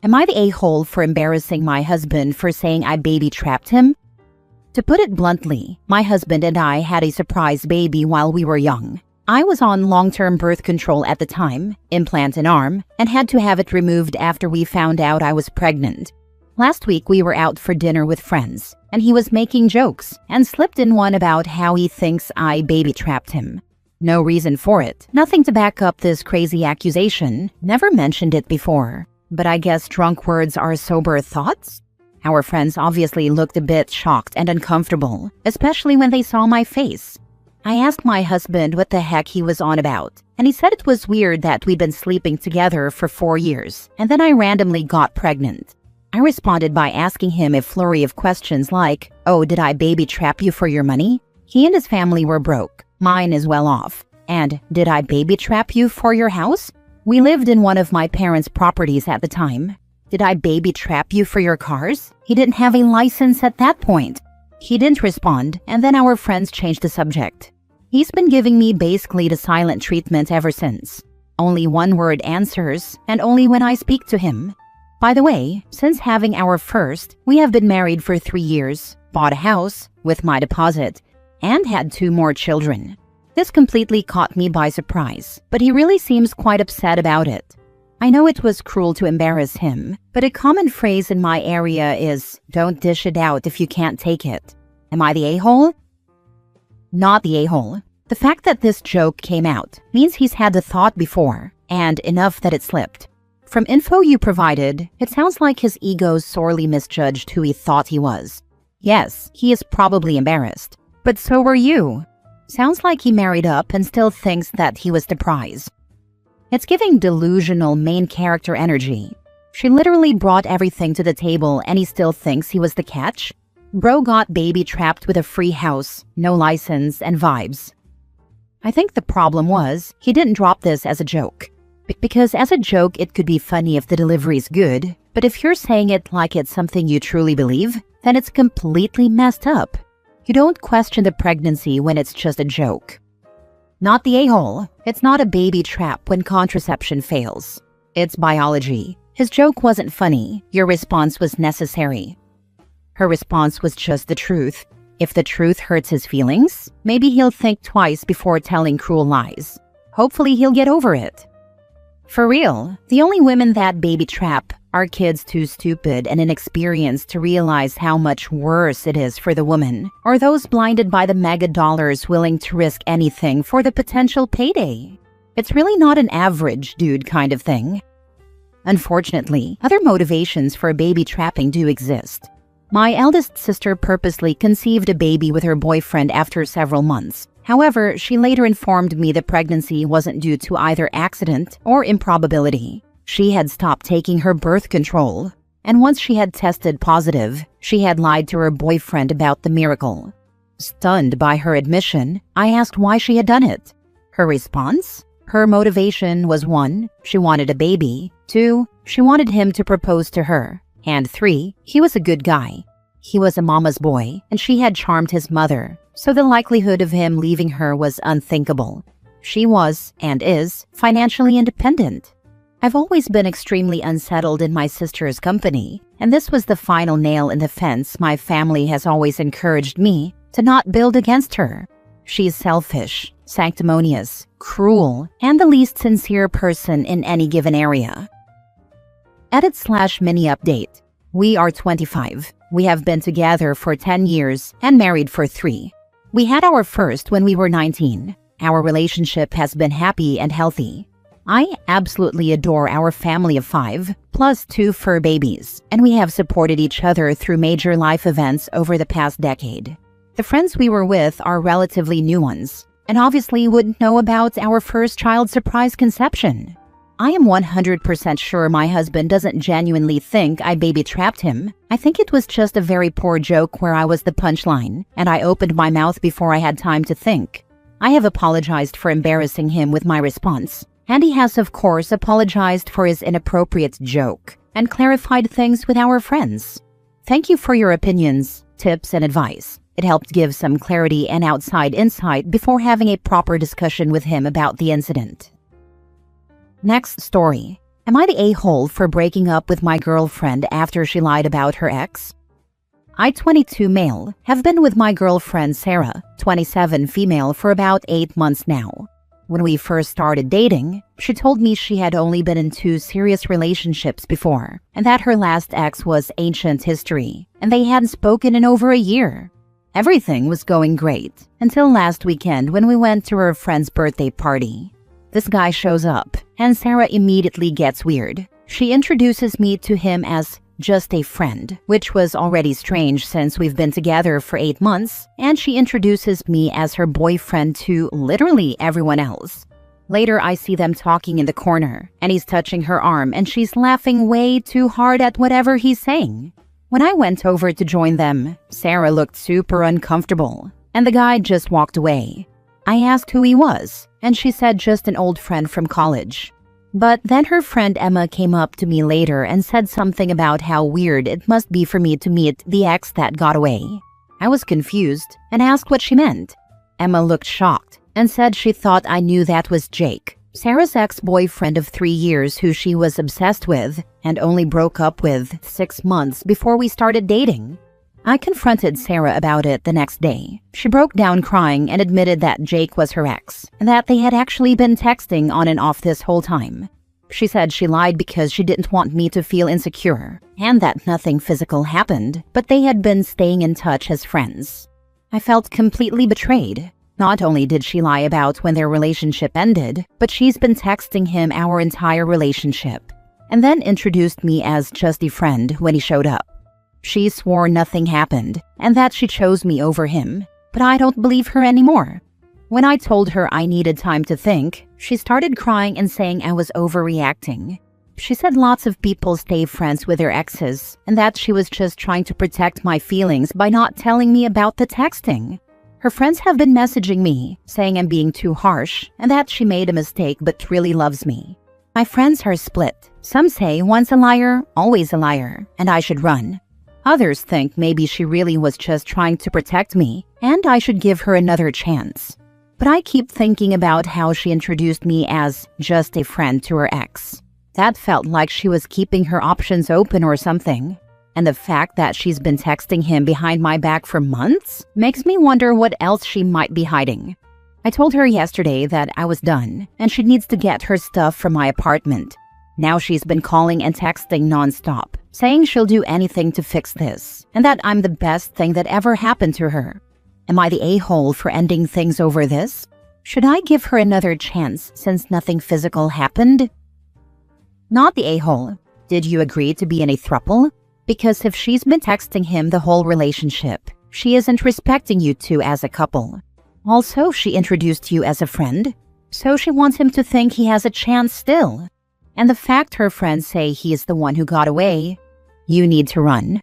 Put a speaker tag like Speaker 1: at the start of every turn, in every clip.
Speaker 1: Am I the a-hole for embarrassing my husband for saying I baby trapped him? To put it bluntly, my husband and I had a surprise baby while we were young. I was on long-term birth control at the time, implant in arm, and had to have it removed after we found out I was pregnant. Last week we were out for dinner with friends, and he was making jokes and slipped in one about how he thinks I baby trapped him. No reason for it, nothing to back up this crazy accusation, never mentioned it before. But I guess drunk words are sober thoughts? Our friends obviously looked a bit shocked and uncomfortable, especially when they saw my face. I asked my husband what the heck he was on about, and he said it was weird that we'd been sleeping together for 4 years, and then I randomly got pregnant. I responded by asking him a flurry of questions like, "Oh, did I baby trap you for your money?" He and his family were broke. Mine is well off. And, "Did I baby trap you for your house?" We lived in one of my parents' properties at the time. "Did I baby trap you for your cars?" He didn't have a license at that point. He didn't respond, and then our friends changed the subject. He's been giving me basically the silent treatment ever since. Only one-word answers, and only when I speak to him. By the way, since having our first, we have been married for 3 years, bought a house with my deposit, and had 2 more children. This completely caught me by surprise, but he really seems quite upset about it. I know it was cruel to embarrass him, but a common phrase in my area is, "Don't dish it out if you can't take it." Am I the a-hole? Not the a-hole. The fact that this joke came out means he's had the thought before, and enough that it slipped. From info you provided, it sounds like his ego sorely misjudged who he thought he was. Yes, he is probably embarrassed, but so were you. Sounds like he married up and still thinks that he was the prize. It's giving delusional main character energy. She literally brought everything to the table and he still thinks he was the catch? Bro got baby trapped with a free house, no license, and vibes. I think the problem was he didn't drop this as a joke. Because as a joke it could be funny if the delivery's good, but if you're saying it like it's something you truly believe, then it's completely messed up. You don't question the pregnancy when it's just a joke. Not the a-hole. It's not a baby trap when contraception fails. It's biology. His joke wasn't funny. Your response was necessary. Her response was just the truth. If the truth hurts his feelings, maybe he'll think twice before telling cruel lies. Hopefully he'll get over it. For real, the only women that baby trap are kids too stupid and inexperienced to realize how much worse it is for the woman, or those blinded by the mega dollars willing to risk anything for the potential payday. It's really not an average dude kind of thing. Unfortunately, other motivations for baby trapping do exist. My eldest sister purposely conceived a baby with her boyfriend after several months. However, she later informed me the pregnancy wasn't due to either accident or improbability. She had stopped taking her birth control, and once she had tested positive, she had lied to her boyfriend about the miracle. Stunned by her admission, I asked why she had done it. Her response? Her motivation was 1, she wanted a baby, 2, she wanted him to propose to her, and 3, he was a good guy. He was a mama's boy, and she had charmed his mother, so the likelihood of him leaving her was unthinkable. She was, and is, financially independent. I've always been extremely unsettled in my sister's company, and this was the final nail in the fence my family has always encouraged me to not build against her. She's selfish, sanctimonious, cruel, and the least sincere person in any given area. Edit/mini update. We are 25. We have been together for 10 years and married for 3. We had our first when we were 19. Our relationship has been happy and healthy. I absolutely adore our family of 5, plus 2 fur babies, and we have supported each other through major life events over the past decade. The friends we were with are relatively new ones, and obviously wouldn't know about our first child's surprise conception. I am 100% sure my husband doesn't genuinely think I baby trapped him. I think it was just a very poor joke where I was the punchline, and I opened my mouth before I had time to think. I have apologized for embarrassing him with my response. And he has, of course, apologized for his inappropriate joke and clarified things with our friends. Thank you for your opinions, tips, and advice. It helped give some clarity and outside insight before having a proper discussion with him about the incident. Next story. Am I the a-hole for breaking up with my girlfriend after she lied about her ex? I, 22 male, have been with my girlfriend Sarah, 27 female, for about 8 months now. When we first started dating, she told me she had only been in 2 serious relationships before, and that her last ex was ancient history, and they hadn't spoken in over a year. Everything was going great, until last weekend when we went to her friend's birthday party. This guy shows up, and Sarah immediately gets weird. She introduces me to him as just a friend, which was already strange since we've been together for 8 months, and she introduces me as her boyfriend to literally everyone else. Later, I see them talking in the corner, and he's touching her arm, and she's laughing way too hard at whatever he's saying. When I went over to join them, Sarah looked super uncomfortable, and the guy just walked away. I asked who he was, and she said just an old friend from college. But then her friend Emma came up to me later and said something about how weird it must be for me to meet the ex that got away. I was confused and asked what she meant. Emma looked shocked and said she thought I knew that was Jake, Sarah's ex-boyfriend of 3 years who she was obsessed with and only broke up with 6 months before we started dating. I confronted Sarah about it the next day. She broke down crying and admitted that Jake was her ex, and that they had actually been texting on and off this whole time. She said she lied because she didn't want me to feel insecure, and that nothing physical happened, but they had been staying in touch as friends. I felt completely betrayed. Not only did she lie about when their relationship ended, but she's been texting him our entire relationship, and then introduced me as just a friend when he showed up. She swore nothing happened and that she chose me over him, but I don't believe her anymore. When I told her I needed time to think, she started crying and saying I was overreacting. She said lots of people stay friends with their exes and that she was just trying to protect my feelings by not telling me about the texting. Her friends have been messaging me, saying I'm being too harsh and that she made a mistake but really loves me. My friends are split. Some say once a liar, always a liar, and I should run. Others think maybe she really was just trying to protect me, and I should give her another chance. But I keep thinking about how she introduced me as just a friend to her ex. That felt like she was keeping her options open or something. And the fact that she's been texting him behind my back for months makes me wonder what else she might be hiding. I told her yesterday that I was done, and she needs to get her stuff from my apartment. Now she's been calling and texting nonstop, saying she'll do anything to fix this, and that I'm the best thing that ever happened to her. Am I the a-hole for ending things over this? Should I give her another chance since nothing physical happened? Not the a-hole. Did you agree to be in a throuple? Because if she's been texting him the whole relationship, she isn't respecting you two as a couple. Also, she introduced you as a friend, so she wants him to think he has a chance still. And the fact her friends say he is the one who got away, you need to run.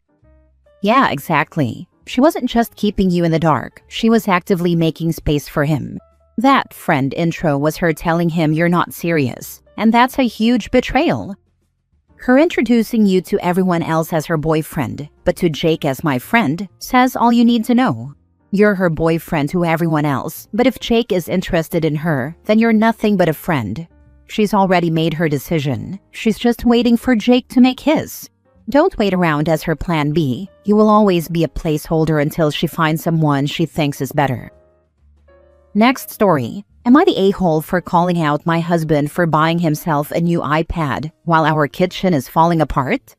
Speaker 1: Yeah, exactly. She wasn't just keeping you in the dark. She was actively making space for him. That friend intro was her telling him you're not serious, and that's a huge betrayal. Her introducing you to everyone else as her boyfriend, but to Jake as my friend, says all you need to know. You're her boyfriend to everyone else, but if Jake is interested in her, then you're nothing but a friend. She's already made her decision. She's just waiting for Jake to make his. Don't wait around as her plan B. You will always be a placeholder until she finds someone she thinks is better. Next story. Am I the a-hole for calling out my husband for buying himself a new iPad while our kitchen is falling apart?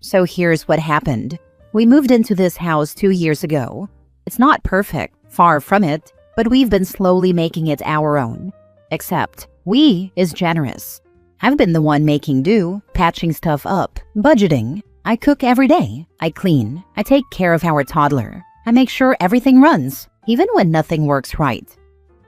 Speaker 1: So here's what happened. We moved into this house 2 years ago. It's not perfect, far from it, but we've been slowly making it our own. Except, we is generous. I've been the one making do, patching stuff up, budgeting. I cook every day. I clean. I take care of our toddler. I make sure everything runs, even when nothing works right.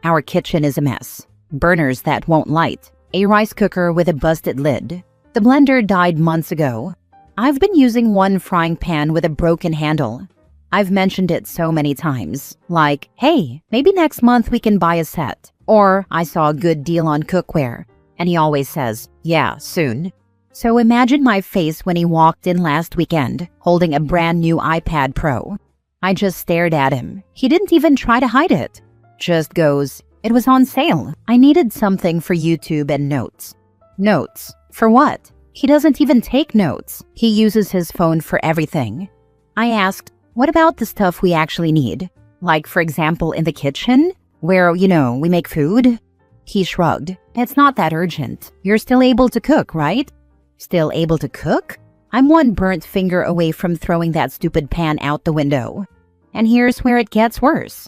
Speaker 1: Our kitchen is a mess. Burners that won't light. A rice cooker with a busted lid. The blender died months ago. I've been using one frying pan with a broken handle. I've mentioned it so many times, like, hey, maybe next month we can buy a set. Or, I saw a good deal on cookware. And he always says, yeah, soon. So imagine my face when he walked in last weekend, holding a brand new iPad Pro. I just stared at him. He didn't even try to hide it. Just goes, it was on sale. I needed something for YouTube and notes. Notes. For what? He doesn't even take notes. He uses his phone for everything. I asked, what about the stuff we actually need? Like, for example, in the kitchen, where, we make food? He shrugged. It's not that urgent. You're still able to cook, right? Still able to cook? I'm one burnt finger away from throwing that stupid pan out the window. And here's where it gets worse.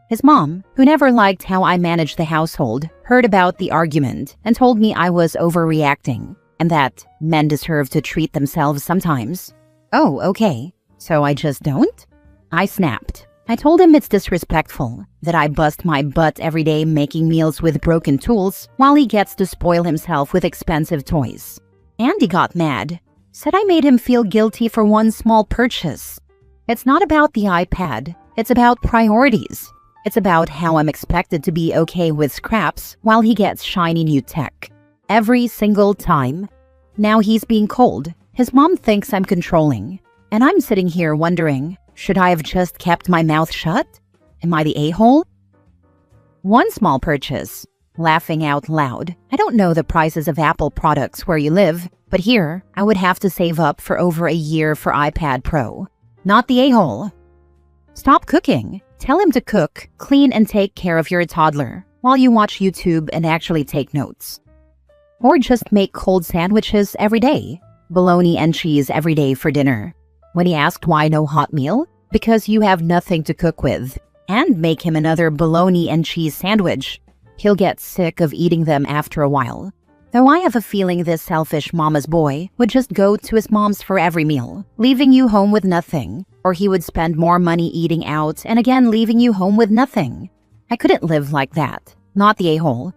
Speaker 1: His mom, who never liked how I managed the household, heard about the argument and told me I was overreacting and that men deserve to treat themselves sometimes. Oh, okay. So I just don't? I snapped. I told him it's disrespectful that I bust my butt every day making meals with broken tools while he gets to spoil himself with expensive toys. And he got mad. Said I made him feel guilty for one small purchase. It's not about the iPad. It's about priorities. It's about how I'm expected to be okay with scraps while he gets shiny new tech. Every single time. Now he's being cold. His mom thinks I'm controlling. And I'm sitting here wondering, should I have just kept my mouth shut? Am I the a-hole? One small purchase. Laughing out loud. I don't know the prices of Apple products where you live, but here, I would have to save up for over a year for iPad Pro. Not the a-hole. Stop cooking. Tell him to cook, clean, and take care of your toddler while you watch YouTube and actually take notes. Or just make cold sandwiches every day. Bologna and cheese every day for dinner. When he asked why no hot meal, because you have nothing to cook with. And make him another bologna and cheese sandwich. He'll get sick of eating them after a while. Though I have a feeling this selfish mama's boy would just go to his mom's for every meal, leaving you home with nothing. Or he would spend more money eating out and again leaving you home with nothing. I couldn't live like that. Not the a-hole.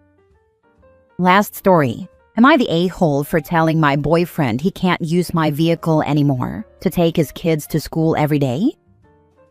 Speaker 1: Last story. Am I the a-hole for telling my boyfriend he can't use my vehicle anymore to take his kids to school every day?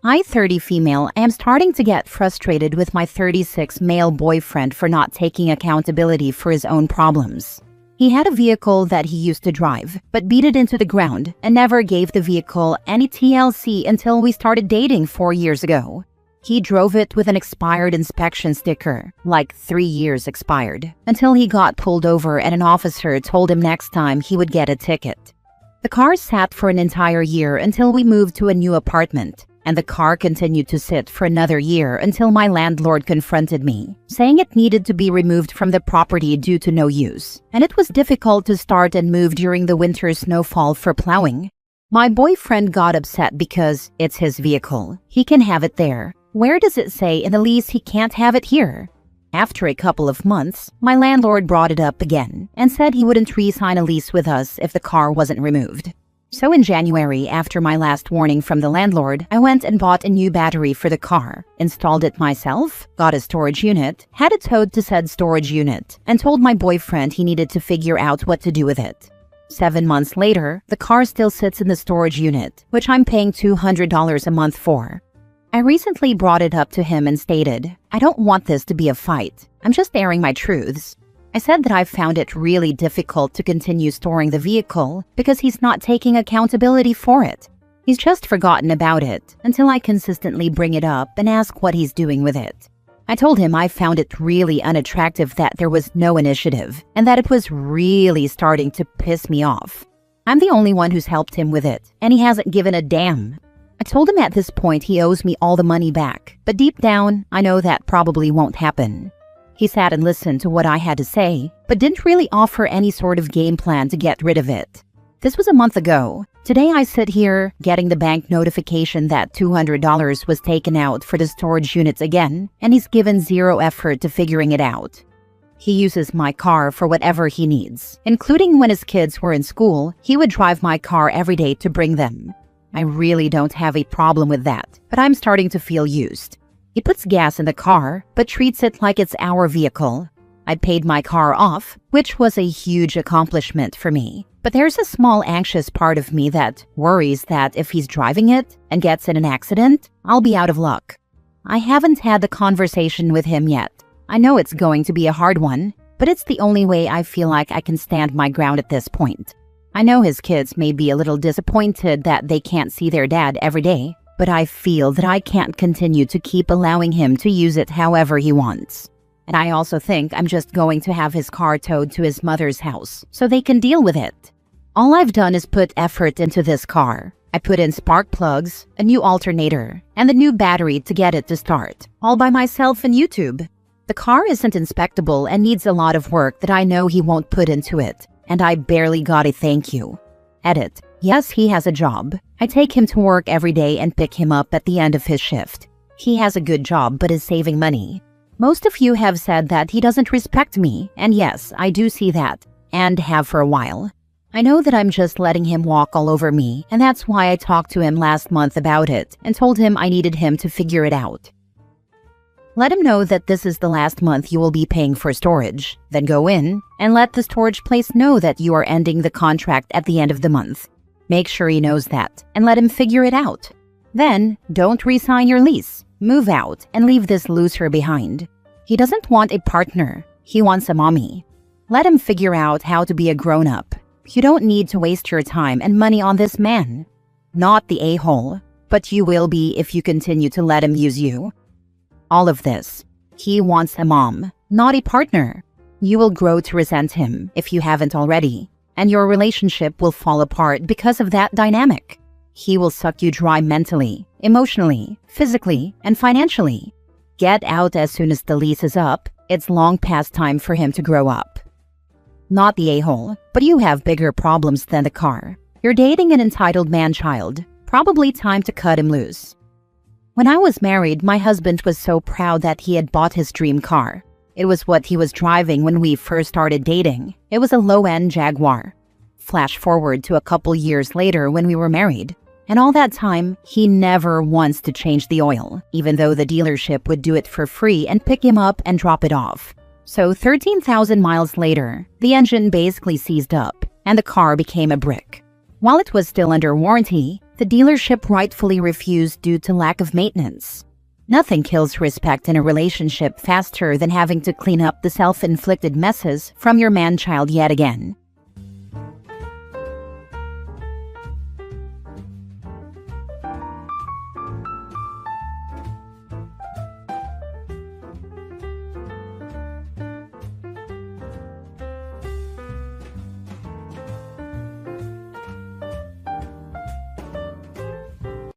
Speaker 1: I, 30 female, am starting to get frustrated with my 36 male boyfriend for not taking accountability for his own problems. He had a vehicle that he used to drive, but beat it into the ground and never gave the vehicle any TLC until we started dating 4 years ago. He drove it with an expired inspection sticker, like 3 years expired, until he got pulled over and an officer told him next time he would get a ticket. The car sat for an entire year until we moved to a new apartment, and the car continued to sit for another year until my landlord confronted me, saying it needed to be removed from the property due to no use, and it was difficult to start and move during the winter snowfall for plowing. My boyfriend got upset because it's his vehicle. He can have it there. Where does it say in the lease he can't have it here? After a couple of months, my landlord brought it up again and said he wouldn't re-sign a lease with us if the car wasn't removed. So in January, after my last warning from the landlord, I went and bought a new battery for the car, installed it myself, got a storage unit, had it towed to said storage unit, and told my boyfriend he needed to figure out what to do with it. 7 months later, the car still sits in the storage unit, which I'm paying $200 a month for. I recently brought it up to him and stated, I don't want this to be a fight. I'm just airing my truths. I said that I found it really difficult to continue storing the vehicle because he's not taking accountability for it. He's just forgotten about it until I consistently bring it up and ask what he's doing with it. I told him I found it really unattractive that there was no initiative and that it was really starting to piss me off. I'm the only one who's helped him with it, and he hasn't given a damn. I told him at this point he owes me all the money back, but deep down, I know that probably won't happen. He sat and listened to what I had to say, but didn't really offer any sort of game plan to get rid of it. This was a month ago. Today I sit here, getting the bank notification that $200 was taken out for the storage units again, and he's given zero effort to figuring it out. He uses my car for whatever he needs, including when his kids were in school, he would drive my car every day to bring them. I really don't have a problem with that, but I'm starting to feel used. He puts gas in the car, but treats it like it's our vehicle. I paid my car off, which was a huge accomplishment for me. But there's a small anxious part of me that worries that if he's driving it and gets in an accident, I'll be out of luck. I haven't had the conversation with him yet. I know it's going to be a hard one, but it's the only way I feel like I can stand my ground at this point. I know his kids may be a little disappointed that they can't see their dad every day, but I feel that I can't continue to keep allowing him to use it however he wants. And I also think I'm just going to have his car towed to his mother's house so they can deal with it. All I've done is put effort into this car. I put in spark plugs, a new alternator, and the new battery to get it to start, all by myself and YouTube. The car isn't inspectable and needs a lot of work that I know he won't put into it, and I barely got a thank you. Edit. Yes, he has a job. I take him to work every day and pick him up at the end of his shift. He has a good job but is saving money. Most of you have said that he doesn't respect me, and yes, I do see that, and have for a while. I know that I'm just letting him walk all over me, and that's why I talked to him last month about it and told him I needed him to figure it out. Let him know that this is the last month you will be paying for storage. Then go in and let the storage place know that you are ending the contract at the end of the month. Make sure he knows that and let him figure it out. Then, don't re-sign your lease. Move out and leave this loser behind. He doesn't want a partner. He wants a mommy. Let him figure out how to be a grown-up. You don't need to waste your time and money on this man. Not the a-hole, but you will be if you continue to let him use you. All of this. He wants a mom, not a partner. You will grow to resent him if you haven't already, and your relationship will fall apart because of that dynamic. He will suck you dry mentally, emotionally, physically, and financially. Get out as soon as the lease is up. It's long past time for him to grow up. Not the a-hole, but you have bigger problems than the car. You're dating an entitled man-child. Probably time to cut him loose. When I was married, my husband was so proud that he had bought his dream car. It was what he was driving when we first started dating. It was a low-end Jaguar. Flash forward to a couple years later when we were married. And all that time, he never wants to change the oil, even though the dealership would do it for free and pick him up and drop it off. So 13,000 miles later, the engine basically seized up, and the car became a brick. While it was still under warranty, the dealership rightfully refused due to lack of maintenance. Nothing kills respect in a relationship faster than having to clean up the self-inflicted messes from your man-child yet again.